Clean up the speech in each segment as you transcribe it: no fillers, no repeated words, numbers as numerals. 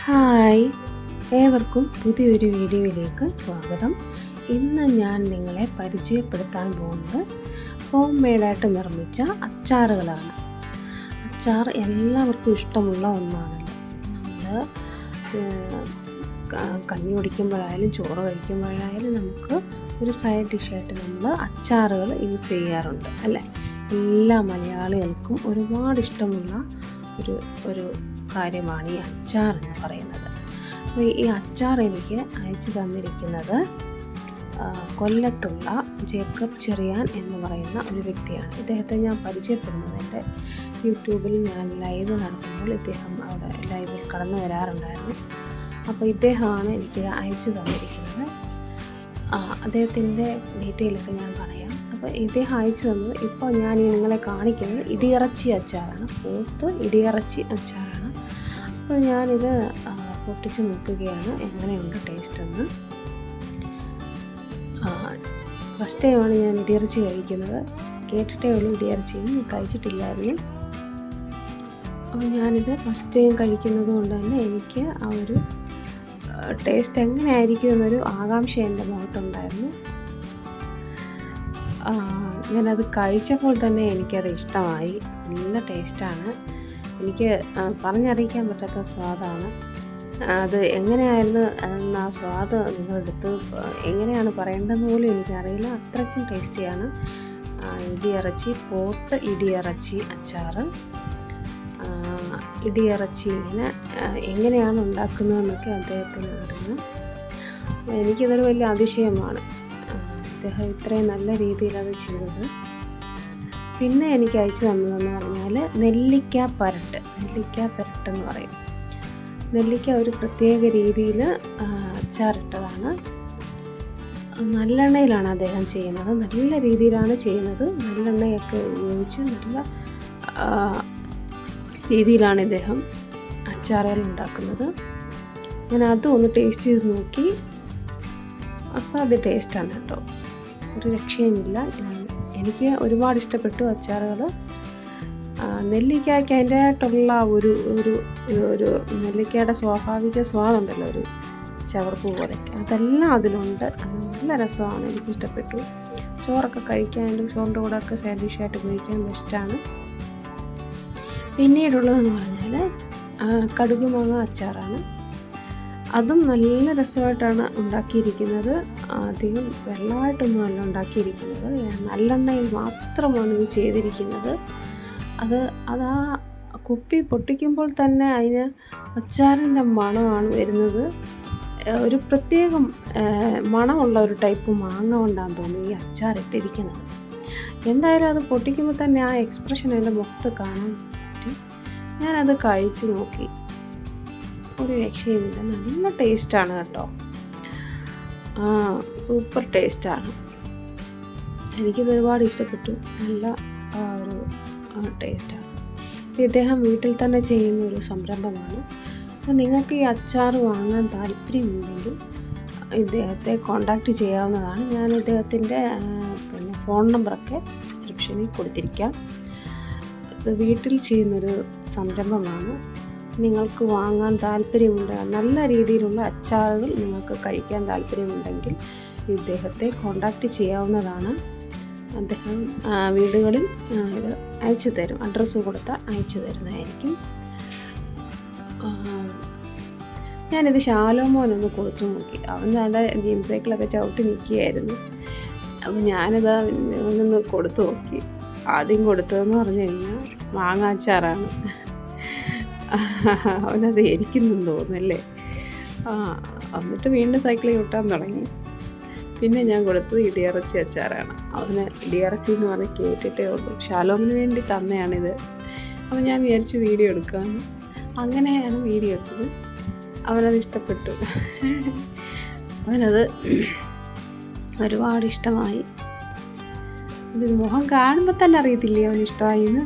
Hi, ഏവർക്കും പുതിയൊരു വീഡിയോയിലേക്ക് സ്വാഗതം. ഇന്ന് ഞാൻ നിങ്ങളെ പരിചയപ്പെടുത്താൻ പോകുന്നത് ഹോം മെയ്ഡായിട്ട് നിർമ്മിച്ച അച്ചാറുകളാണ്. അച്ചാർ എല്ലാവർക്കും ഇഷ്ടമുള്ള ഒന്നാണല്ലോ. നമ്മൾ കഞ്ഞി കുടിക്കുമ്പോഴായാലും ചോറ് കഴിക്കുമ്പോഴായാലും നമുക്ക് ഒരു സൈഡ് ഡിഷായിട്ട് നമ്മൾ അച്ചാറുകൾ യൂസ് ചെയ്യാറുണ്ട് അല്ലേ. എല്ലാ മലയാളികൾക്കും ഒരുപാട് ഇഷ്ടമുള്ള ഒരു കാര്യമാണ് ഈ അച്ചാർ എന്ന് പറയുന്നത്. അപ്പോൾ ഈ അച്ചാർ എനിക്ക് അയച്ചു തന്നിരിക്കുന്നത് കൊല്ലത്തുള്ള ജേക്കബ് ചെറിയാൻ എന്ന് പറയുന്ന ഒരു വ്യക്തിയാണ്. ഇദ്ദേഹത്തെ ഞാൻ പരിചയപ്പെടുന്നത് എൻ്റെ യൂട്യൂബിൽ ഞാൻ ലൈവ് നടത്തുമ്പോൾ ഇദ്ദേഹം അവിടെ ലൈവിൽ കടന്നു വരാറുണ്ടായിരുന്നു. അപ്പോൾ ഇദ്ദേഹമാണ് എനിക്കിത് അയച്ചു തന്നിരിക്കുന്നത്. അദ്ദേഹത്തിൻ്റെ ഡീറ്റെയിലൊക്കെ ഞാൻ പറയാം. അപ്പോൾ ഇദ്ദേഹം അയച്ചു തന്നത് ഇപ്പോൾ ഞാൻ നിങ്ങളെ കാണിക്കുന്നത് ഇടിയിറച്ചി അച്ചാറാണ്. പോത്ത് ഇടിയിറച്ചി അച്ചാറാണ്. അപ്പോൾ ഞാനിത് പൊട്ടിച്ച് നോക്കുകയാണ് എങ്ങനെയുണ്ട് ടേസ്റ്റ് എന്ന്. ഫസ്റ്റ് ടൈമാണ് ഞാൻ ഇടിയിറച്ചി കഴിക്കുന്നത്. കേട്ടിട്ടേ ഉള്ളൂ, ഇടിയിറച്ചിയും കഴിച്ചിട്ടില്ലായിരുന്നു. അപ്പോൾ ഞാനിത് ഫസ്റ്റ് ടൈം കഴിക്കുന്നത് കൊണ്ട് തന്നെ എനിക്ക് ആ ഒരു ടേസ്റ്റ് എങ്ങനെയായിരിക്കും എന്നൊരു ആകാംക്ഷ എൻ്റെ മുഖത്തുണ്ടായിരുന്നു. ഞാനത് കഴിച്ചപ്പോൾ തന്നെ എനിക്കത് ഇഷ്ടമായി. നല്ല ടേസ്റ്റാണ്. എനിക്ക് പറഞ്ഞറിയിക്കാൻ പറ്റാത്ത സ്വാദാണ്. അത് എങ്ങനെയായിരുന്നു ആ സ്വാദ് നിങ്ങളെടുത്ത് എങ്ങനെയാണ് പറയേണ്ടതെന്ന് പോലും എനിക്കറിയില്ല. അത്രയ്ക്കും ടേസ്റ്റിയാണ് ഇടിയിറച്ചി, പോത്ത് ഇടിയിറച്ചി അച്ചാർ. ഇടിയിറച്ചി എങ്ങനെയാണ് ഉണ്ടാക്കുന്നതെന്നൊക്കെ അദ്ദേഹത്തിന് അറിയുന്നു. എനിക്കിതൊരു വലിയ അതിശയമാണ് അദ്ദേഹം ഇത്രയും നല്ല രീതിയിൽ അത് ചെയ്തത്. പിന്നെ എനിക്ക് അയച്ചു തന്നതെന്ന് പറഞ്ഞാൽ നെല്ലിക്ക പരട്ട് എന്ന് പറയും. നെല്ലിക്ക ഒരു പ്രത്യേക രീതിയിൽ അച്ചാറിട്ടതാണ്. നല്ലെണ്ണയിലാണ് അദ്ദേഹം ചെയ്യുന്നത്. നല്ല രീതിയിലാണ് ചെയ്യുന്നത്. നല്ലെണ്ണയൊക്കെ ഉപയോഗിച്ച് നല്ല രീതിയിലാണ് ഇദ്ദേഹം അച്ചാറുകൾ ഉണ്ടാക്കുന്നത്. ഞാൻ അതും ഒന്ന് ടേസ്റ്റ് ചെയ്ത് നോക്കി. അസാധ്യ ടേസ്റ്റാണ് കേട്ടോ, ഒരു രക്ഷയുമില്ല. എനിക്ക് ഒരുപാട് ഇഷ്ടപ്പെട്ടു അച്ചാറുകൾ. നെല്ലിക്കയ്ക്ക് അതിൻ്റെതായിട്ടുള്ള ഒരു നെല്ലിക്കയുടെ സ്വാഭാവിക സ്വാദുണ്ടല്ലോ, ഒരു ചവർപ്പ് പോലെയൊക്കെ, അതെല്ലാം അതിലുണ്ട്. അത് നല്ല രസമാണ്, എനിക്കിഷ്ടപ്പെട്ടു. ചോറൊക്കെ കഴിക്കാനും ചോറിൻ്റെ കൂടെ ഒക്കെ സൈഡ് ഡിഷായിട്ട് ഉപയോഗിക്കാൻ ബെസ്റ്റാണ്. പിന്നീടുള്ളതെന്ന് പറഞ്ഞാൽ കടുക് മാങ്ങ അച്ചാറാണ്. അതും നല്ല രസമായിട്ടാണ് ഉണ്ടാക്കിയിരിക്കുന്നത്. അധികം വെള്ളമായിട്ടൊന്നുമല്ല ഉണ്ടാക്കിയിരിക്കുന്നത്. നല്ലെണ്ണയിൽ മാത്രമാണ് ഇത് ചെയ്തിരിക്കുന്നത്. അത് ആ കുപ്പി പൊട്ടിക്കുമ്പോൾ തന്നെ അതിന് അച്ചാറിൻ്റെ മണമാണ് വരുന്നത്. ഒരു പ്രത്യേകം മണമുള്ള ഒരു ടൈപ്പ് മാങ്ങ കൊണ്ടാണെന്ന് തോന്നുന്നു ഈ അച്ചാറിട്ടിരിക്കുന്നത്. എന്തായാലും അത് പൊട്ടിക്കുമ്പോൾ തന്നെ ആ എക്സ്പ്രഷൻ എൻ്റെ മുഖത്ത് കാണാൻ പറ്റി. ഞാനത് കഴിച്ചു നോക്കി. ഒരു രക്ഷയുമില്ല, നല്ല ടേസ്റ്റാണ് കേട്ടോ. സൂപ്പർ ടേസ്റ്റാണ്. എനിക്കിത് ഒരുപാട് ഇഷ്ടപ്പെട്ടു. നല്ല ഒരു ടേസ്റ്റാണ്. ഇദ്ദേഹം വീട്ടിൽ തന്നെ ചെയ്യുന്ന ഒരു സംരംഭമാണ്. അപ്പോൾ നിങ്ങൾക്ക് ഈ അച്ചാർ വാങ്ങാൻ താല്പര്യമുണ്ടെങ്കിൽ ഇദ്ദേഹത്തെ കോൺടാക്റ്റ് ചെയ്യാവുന്നതാണ്. ഞാൻ ഇദ്ദേഹത്തിൻ്റെ ഫോൺ നമ്പറൊക്കെ ഡിസ്ക്രിപ്ഷനിൽ കൊടുത്തിരിക്കാം. ഇത് വീട്ടിൽ ചെയ്യുന്നൊരു സംരംഭമാണ്. നിങ്ങൾക്ക് വാങ്ങാൻ താല്പര്യമുണ്ട്, നല്ല രീതിയിലുള്ള അച്ചാറുകൾ നിങ്ങൾക്ക് കഴിക്കാൻ താല്പര്യമുണ്ടെങ്കിൽ ഇദ്ദേഹത്തെ കോൺടാക്റ്റ് ചെയ്യാവുന്നതാണ്. അദ്ദേഹം വീടുകളിൽ ഇത് അയച്ചു തരും. അഡ്രസ്സ് കൊടുത്താൽ അയച്ചു തരുന്നതായിരിക്കും. ഞാനിത് ശാലോമോനൊന്ന് കൊടുത്തു നോക്കി. അവൻ അവിടെ ജീം സൈക്കിളൊക്കെ ചവിട്ടി നിൽക്കുകയായിരുന്നു. അപ്പോൾ ഞാനിത് ഒന്നൊന്ന് കൊടുത്തു നോക്കി. ആദ്യം കൊടുത്തതെന്ന് പറഞ്ഞു കഴിഞ്ഞാൽ മാങ്ങ അച്ചാറാണ്. അവനത് എരിക്കുന്നെന്ന് തോന്നുന്നല്ലേ. എന്നിട്ട് വീണ്ടും സൈക്കിൾ ചവിട്ടാൻ തുടങ്ങി. പിന്നെ ഞാൻ കൊടുത്തത് ഇടിയിറച്ചി അച്ചാറാണ്. അവന് ഇടിയിറച്ചി എന്ന് പറഞ്ഞ് കേട്ടിട്ടേ ഉള്ളൂ. ഷാലോമിന് വേണ്ടി തന്നെയാണിത്. അപ്പോൾ ഞാൻ വിചാരിച്ചു വീഡിയോ എടുക്കാമെന്ന്. അങ്ങനെയാണ് വീഡിയോ എടുത്തത്. അവനത് ഇഷ്ടപ്പെട്ടു. അവനത് ഒരുപാട് ഇഷ്ടമായി. ഇത് മുഖം കാണുമ്പോൾ തന്നെ അറിയത്തില്ലേ അവന് ഇഷ്ടമായിന്ന്.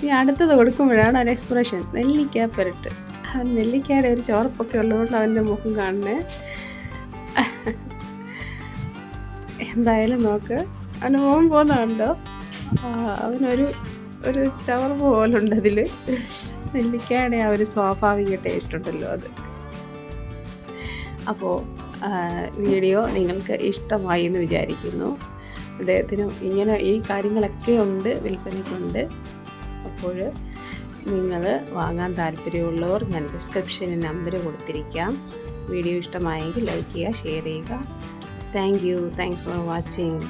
ഈ അടുത്തത് കൊടുക്കുമ്പോഴാണ് ഒരു എക്സ്പ്രഷൻ. നെല്ലിക്ക പരട്ട്. അവൻ നെല്ലിക്കയുടെ ഒരു ചോറപ്പൊക്കെ ഉള്ളതുകൊണ്ട് അവൻ്റെ മുഖം കാണണേ. എന്തായാലും നോക്ക്, അവന് മുഖം പോകുന്നുണ്ടോ? അവനൊരു ചവർപ്പ് പോലുണ്ട് അതിൽ. നെല്ലിക്കയുടെ ആ ഒരു സ്വാഭാവിക ടേസ്റ്റ് ഉണ്ടല്ലോ അത്. അപ്പോൾ വീഡിയോ നിങ്ങൾക്ക് ഇഷ്ടമായി എന്ന് വിചാരിക്കുന്നു. അദ്ദേഹത്തിന് ഇങ്ങനെ ഈ കാര്യങ്ങളൊക്കെ ഉണ്ട്, വിൽപ്പനയ്ക്കുണ്ട്. അപ്പോൾ നിങ്ങൾ വാങ്ങാൻ താല്പര്യമുള്ളവർ ഞാൻ ഡിസ്ക്രിപ്ഷനിൽ നമ്പർ കൊടുത്തിരിക്കാം. വീഡിയോ ഇഷ്ടമായെങ്കിൽ ലൈക്ക് ചെയ്യുക, ഷെയർ ചെയ്യുക. Thanks for watching.